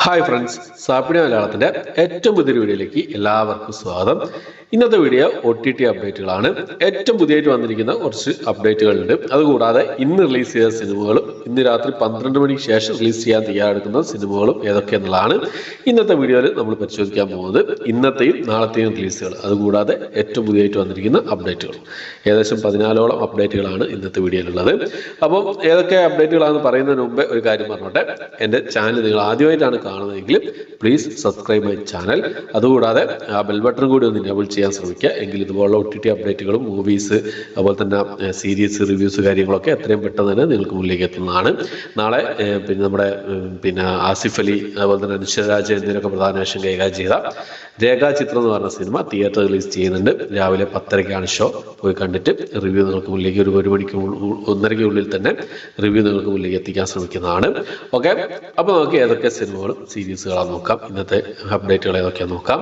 Hi friends, സാപ്പിടി മലയാളത്തിന്റെ ഏറ്റവും പുതിയൊരു വീഡിയോയിലേക്ക് എല്ലാവർക്കും സ്വാഗതം. ഇന്നത്തെ വീഡിയോ OTT അപ്ഡേറ്റുകളാണ്. ഏറ്റവും പുതിയതായിട്ട് വന്നിരിക്കുന്ന കുറച്ച് അപ്ഡേറ്റുകളുണ്ട്. അതുകൂടാതെ ഇന്ന് റിലീസ് ചെയ്ത സിനിമകളും ഇന്ന് രാത്രി 12 മണിക്ക് ശേഷം റിലീസ് ചെയ്യാൻ തയ്യാറെടുക്കുന്ന സിനിമകളും ഏതൊക്കെയെന്നുള്ളതാണ് ഇന്നത്തെ വീഡിയോയിൽ നമ്മൾ പരിശോധിക്കാൻ പോകുന്നത്. ഇന്നത്തെയും നാളത്തെയും റിലീസുകൾ, അതുകൂടാതെ ഏറ്റവും പുതിയതായിട്ട് വന്നിരിക്കുന്ന അപ്ഡേറ്റുകൾ, ഏകദേശം 14ഓളം അപ്ഡേറ്റുകളാണ് ഇന്നത്തെ വീഡിയോയിലുള്ളത്. അപ്പം ഏതൊക്കെ അപ്ഡേറ്റുകളാണെന്ന് പറയുന്നതിന് മുമ്പ് ഒരു കാര്യം പറഞ്ഞോട്ടെ. എൻ്റെ ചാനൽ നിങ്ങൾ ആദ്യമായിട്ടാണ് കാണുന്നതെങ്കിൽ പ്ലീസ് സബ്സ്ക്രൈബ് മൈ ചാനൽ. അതുകൂടാതെ ആ ബെൽ ബട്ടൺ കൂടി ഒന്ന് എനേബിൾ ചെയ്യാൻ ശ്രമിക്കുക. എങ്കിൽ ഇതുപോലുള്ള OTT അപ്ഡേറ്റുകളും മൂവീസ്, അതുപോലെ തന്നെ സീരീസ് റിവ്യൂസ് കാര്യങ്ങളൊക്കെ എത്രയും പെട്ടെന്ന് തന്നെ നിങ്ങൾക്ക് മുന്നിലേക്ക് എത്തുന്നതാണ്. നാളെ നമ്മുടെ ആസിഫ് അലി, അതുപോലെ തന്നെ അനുശ്വരരാജ് എന്നിവരൊക്കെ പ്രധാന വേഷം കൈകാര്യം ചെയ്ത രേഖാചിത്രം എന്ന് പറഞ്ഞ സിനിമ തിയേറ്റർ റിലീസ് ചെയ്യുന്നുണ്ട്. രാവിലെ 10:30-ക്കാണ് ഷോ. പോയി കണ്ടിട്ട് റിവ്യൂ നിങ്ങൾക്ക് മുന്നിലേക്ക് ഒരു മണിക്ക് 1:30-ക്കുള്ളിൽ തന്നെ റിവ്യൂ നിങ്ങൾക്ക് മുന്നിലേക്ക് എത്തിക്കാൻ ശ്രമിക്കുന്നതാണ്. ഓക്കെ, അപ്പോൾ നമുക്ക് ഏതൊക്കെ സിനിമകളും സീരീസുകളാണ് നോക്കാം. ഇന്നത്തെ അപ്ഡേറ്റുകൾ ഏതൊക്കെയാണ് നോക്കാം.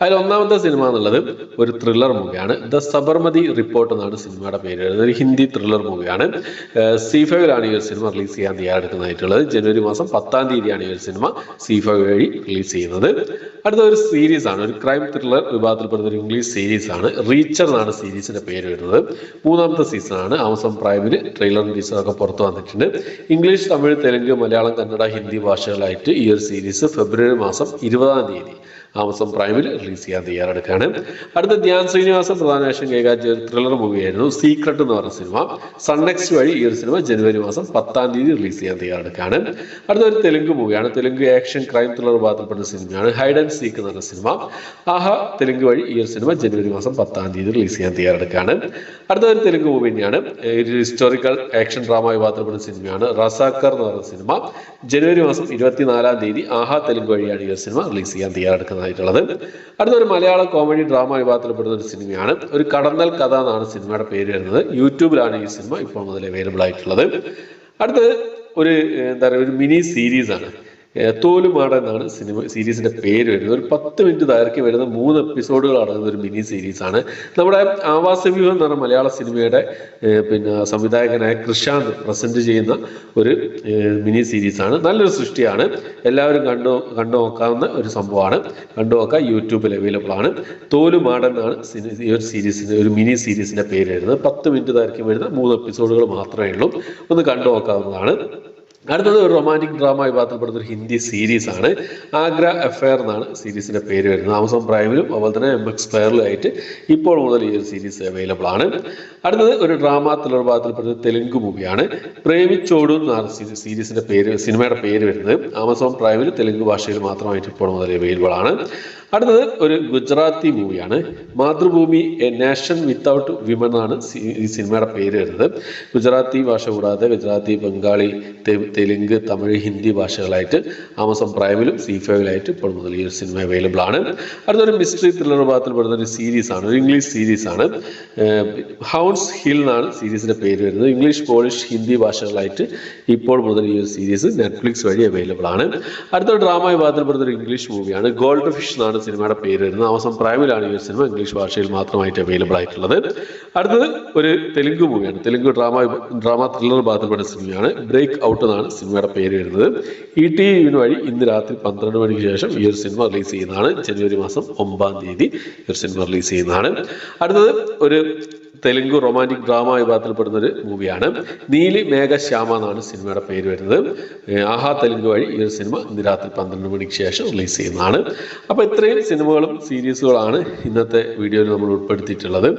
അതിൽ ഒന്നാമത്തെ സിനിമ എന്നുള്ളത് ഒരു ത്രില്ലർ മൂവിയാണ്. ദ സബർമതി റിപ്പോർട്ട് എന്നാണ് സിനിമയുടെ പേര്. ഒരു ഹിന്ദി ത്രില്ലർ മൂവിയാണ്. C5-ലാണ് ഈ ഒരു സിനിമ റിലീസ് ചെയ്യാൻ തയ്യാറെടുക്കുന്നതായിട്ടുള്ളത്. ജനുവരി മാസം 10-ാം തീയതിയാണ് ഈ ഒരു സിനിമ C5 വഴി റിലീസ് ചെയ്യുന്നത്. അടുത്ത ഒരു സീരീസ് ആണ്, ഒരു ക്രൈം ത്രില്ലർ വിഭാഗത്തിൽപ്പെടുന്ന ഒരു ഇംഗ്ലീഷ് സീരീസ് ആണ്. റീച്ചർ എന്നാണ് സീരീസിന്റെ പേര് വരുന്നത്. 3-ാമത്തെ സീസൺ ആണ്. ആമസോൺ പ്രൈമിൽ ട്രെയിലറും ടീസറൊക്കെ പുറത്തു വന്നിട്ടുണ്ട്. ഇംഗ്ലീഷ്, തമിഴ്, തെലുങ്ക്, മലയാളം, കന്നഡ, ഹിന്ദി ഭാഷകളായിട്ട് ഈ ഒരു സീരീസ് ഫെബ്രുവരി മാസം 20-ാം തീയതി ആമസോൺ പ്രൈമിൽ റിലീസ് ചെയ്യാൻ തയ്യാറെടുക്കുകയാണ്. അടുത്ത ധ്യാൻ ശ്രീനിവാസൻ പ്രധാന വേഷം കൈകാര്യം ചെയ്ത ത്രില്ലർ മൂവിയായിരുന്നു സീക്രട്ട് എന്ന് പറഞ്ഞ സിനിമ. സൺനെക്സ്റ്റ് വഴി ഈ ഒരു സിനിമ ജനുവരി മാസം 10-ാം തീയതി റിലീസ് ചെയ്യാൻ തയ്യാറെടുക്കുകയാണ്. അടുത്ത ഒരു തെലുങ്ക് മൂവിയാണ്. തെലുങ്ക് ആക്ഷൻ ക്രൈം ത്രില്ലർ വിഭാഗത്തിൽപ്പെടുന്ന സിനിമയാണ് ഹൈഡ് ആൻഡ് സീക്ക് എന്ന് പറഞ്ഞ സിനിമ. ആഹാ തെലുങ്ക് വഴി ഈ ഒരു സിനിമ ജനുവരി മാസം 10-ാം തീയതി റിലീസ് ചെയ്യാൻ തയ്യാറെടുക്കുകയാണ്. അടുത്ത ഒരു തെലുങ്ക് മൂവി തന്നെയാണ്. ഒരു ഹിസ്റ്റോറിക്കൽ ആക്ഷൻ ഡ്രാമ വിഭാഗത്തിൽപ്പെടുന്ന സിനിമയാണ് റസാക്കർ എന്ന് പറഞ്ഞ സിനിമ. ജനുവരി മാസം 24-ാം തീയതി ആഹാ തെലുങ്ക് വഴിയാണ് ഈ ഒരു സിനിമ റിലീസ് ചെയ്യാൻ തയ്യാറെടുക്കുന്നത്. അടുത്തൊരു മലയാള കോമഡി ഡ്രാമ വിഭാഗത്തിൽപ്പെടുന്ന ഒരു സിനിമയാണ്. ഒരു കടന്നൽ കഥ എന്നാണ് സിനിമയുടെ പേര് വരുന്നത്. യൂട്യൂബിലാണ് ഈ സിനിമ ഇപ്പോൾ മുതൽ അവൈലബിൾ ആയിട്ടുള്ളത്. അടുത്തത് ഒരു ഒരു മിനി സീരീസ് ആണ്. തോലുമാട എന്നാണ് സീരീസിന്റെ പേര് വരുന്നത്. ഒരു 10 മിനിറ്റ് ദൈർഘ്യം വരുന്ന 3 എപ്പിസോഡുകൾ അടങ്ങുന്ന ഒരു മിനി സീരീസ് ആണ്. നമ്മുടെ ആവാസവ്യൂഹം എന്ന് പറഞ്ഞ മലയാള സിനിമയുടെ സംവിധായകനായ കൃഷാന്ത് പ്രസന്റ് ചെയ്യുന്ന ഒരു മിനി സീരീസ് ആണ്. നല്ലൊരു സൃഷ്ടിയാണ്. എല്ലാവരും കണ്ടു നോക്കാവുന്ന ഒരു സംഭവമാണ്. കണ്ടുനോക്കാൻ യൂട്യൂബിൽ അവൈലബിൾ ആണ്. തോലുമാട എന്നാണ് ഈ ഒരു സീരീസിന്റെ ഒരു മിനി സീരീസിന്റെ പേര് വരുന്നത്. 10 മിനിറ്റ് ദൈർഘ്യം വരുന്ന 3 എപ്പിസോഡുകൾ മാത്രമേ ഉള്ളൂ. ഒന്ന് കണ്ടു നോക്കാവുന്നതാണ്. അടുത്തത് ഒരു റൊമാൻറ്റിക് ഡ്രാമ വിഭാഗത്തിൽപ്പെടുന്ന ഒരു ഹിന്ദി സീരീസ് ആണ്. ആഗ്ര അഫെയർ എന്നാണ് സീരീസിന്റെ പേര് വരുന്നത്. ആമസോൺ പ്രൈമിലും അതുപോലെ തന്നെ MX Player-ലും ആയിട്ട് ഇപ്പോൾ മുതൽ ഈ ഒരു സീരീസ് അവൈലബിൾ ആണ്. അടുത്തത് ഒരു ഡ്രാമ ത്രില്ലർ വിഭാഗത്തിൽപ്പെടുന്ന തെലുങ്ക് മൂവിയാണ് പ്രേമിച്ചോടു എന്നാണ് സിനിമയുടെ പേര് വരുന്നത്. ആമസോൺ പ്രൈമിൽ തെലുങ്ക് ഭാഷയിൽ മാത്രമായിട്ട് ഇപ്പോൾ മുതൽ അവൈലബിൾ ആണ്. അടുത്തത് ഒരു ഗുജറാത്തി മൂവിയാണ് Mathrubhumi A nation without women എന്നാണ് ഈ സിനിമയുടെ പേര് വരുന്നത്. ഗുജറാത്തി ഭാഷ കൂടാതെ ഗുജറാത്തി, ബംഗാളി, തെലുങ്ക്, തമിഴ്, ഹിന്ദി ഭാഷകളായിട്ട് ആമസോൺ പ്രൈമിലും C5-ലായിട്ട് ഇപ്പോൾ മുതൽ ഈ ഒരു സിനിമ അവൈലബിൾ ആണ്. അടുത്തൊരു മിസ്റ്ററി ത്രില്ലർ വിഭാഗത്തിൽപ്പെടുന്ന ഒരു സീരീസ് ആണ്, ഒരു ഇംഗ്ലീഷ് സീരീസ് ആണ്. ഹൗൺസ് ഹിൽ എന്നാണ് സീരീസിന്റെ പേര് വരുന്നത്. ഇംഗ്ലീഷ്, പോളിഷ്, ഹിന്ദി ഭാഷകളായിട്ട് ഇപ്പോൾ മുതൽ ഈ ഒരു സീരീസ് നെറ്റ്ഫ്ലിക്സ് വഴി അവൈലബിൾ ആണ്. അടുത്തൊരു ഡ്രാമ വിഭാഗത്തിൽപ്പെടുന്ന ഒരു ഇംഗ്ലീഷ് മൂവിയാണ് ഗോൾഡ് ഫിഷ് എന്നാണ് സിനിമയുടെ പേര് വരുന്നത്. ആമസോൺ പ്രൈമിലാണ് ഈ ഒരു സിനിമ ഇംഗ്ലീഷ് ഭാഷയിൽ മാത്രമായിട്ട് അവൈലബിൾ ആയിട്ടുള്ളത്. അടുത്തത് ഒരു തെലുങ്ക് മൂവിയാണ്. തെലുങ്ക് ഡ്രാമ ത്രില്ലർ വിഭാഗത്തിൽപ്പെടുന്ന സിനിമയാണ് ബ്രേക്ക് ഔട്ട് എന്നാണ് സിനിമയുടെ പേര് വരുന്നത്. ETV വഴി ഇന്ന് രാത്രി 12 മണിക്ക് ശേഷം ഈ ഒരു സിനിമ റിലീസ് ചെയ്യുന്നതാണ്. ജനുവരി മാസം 9-ാം തീയതി ഈ ഒരു സിനിമ റിലീസ് ചെയ്യുന്നതാണ്. അടുത്തത് ഒരു തെലുങ്ക് റൊമാൻറ്റിക് ഡ്രാമ വിഭാഗത്തിൽപ്പെടുന്ന ഒരു മൂവിയാണ് നീലി മേഘ ശ്യാമ എന്നാണ് സിനിമയുടെ പേര് വരുന്നത്. ആഹാ തെലുങ്ക് വഴി ഈ ഒരു സിനിമ ഇന്ന് രാത്രി 12 മണിക്ക് ശേഷം റിലീസ് ചെയ്യുന്നതാണ്. അപ്പോൾ ഇത്രയും സിനിമകളും സീരീസുകളാണ് ഇന്നത്തെ വീഡിയോയിൽ നമ്മൾ ഉൾപ്പെടുത്തിയിട്ടുള്ളത്.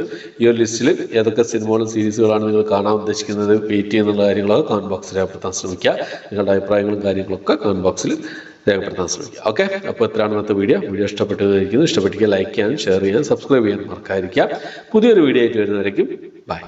ഈ ഒരു ലിസ്റ്റിൽ ഏതൊക്കെ സിനിമകളും സീരീസുകളാണ് നിങ്ങൾ കാണാൻ ഉദ്ദേശിക്കുന്നത്, വെയിറ്റ് ചെയ്യുന്നുള്ള കാര്യങ്ങളൊക്കെ കമന്റ് ബോക്സിൽ രേഖപ്പെടുത്താൻ ശ്രമിക്കുക. നിങ്ങളുടെ അഭിപ്രായങ്ങളും കാര്യങ്ങളൊക്കെ കമന്റ് ബോക്സിൽ രേഖപ്പെടുത്താൻ ശ്രമിക്കുക. ഓക്കെ, അപ്പോൾ ഇത്രയാണ് ഇന്നത്തെ വീഡിയോ ഇഷ്ടപ്പെട്ടെങ്കിൽ ലൈക്ക് ചെയ്യാനും ഷെയർ ചെയ്യാനും സബ്സ്ക്രൈബ് ചെയ്യാനും മറക്കാതിരിക്കുക. പുതിയൊരു വീഡിയോ ആയിട്ട് വരുന്നവരേക്കും ബൈ.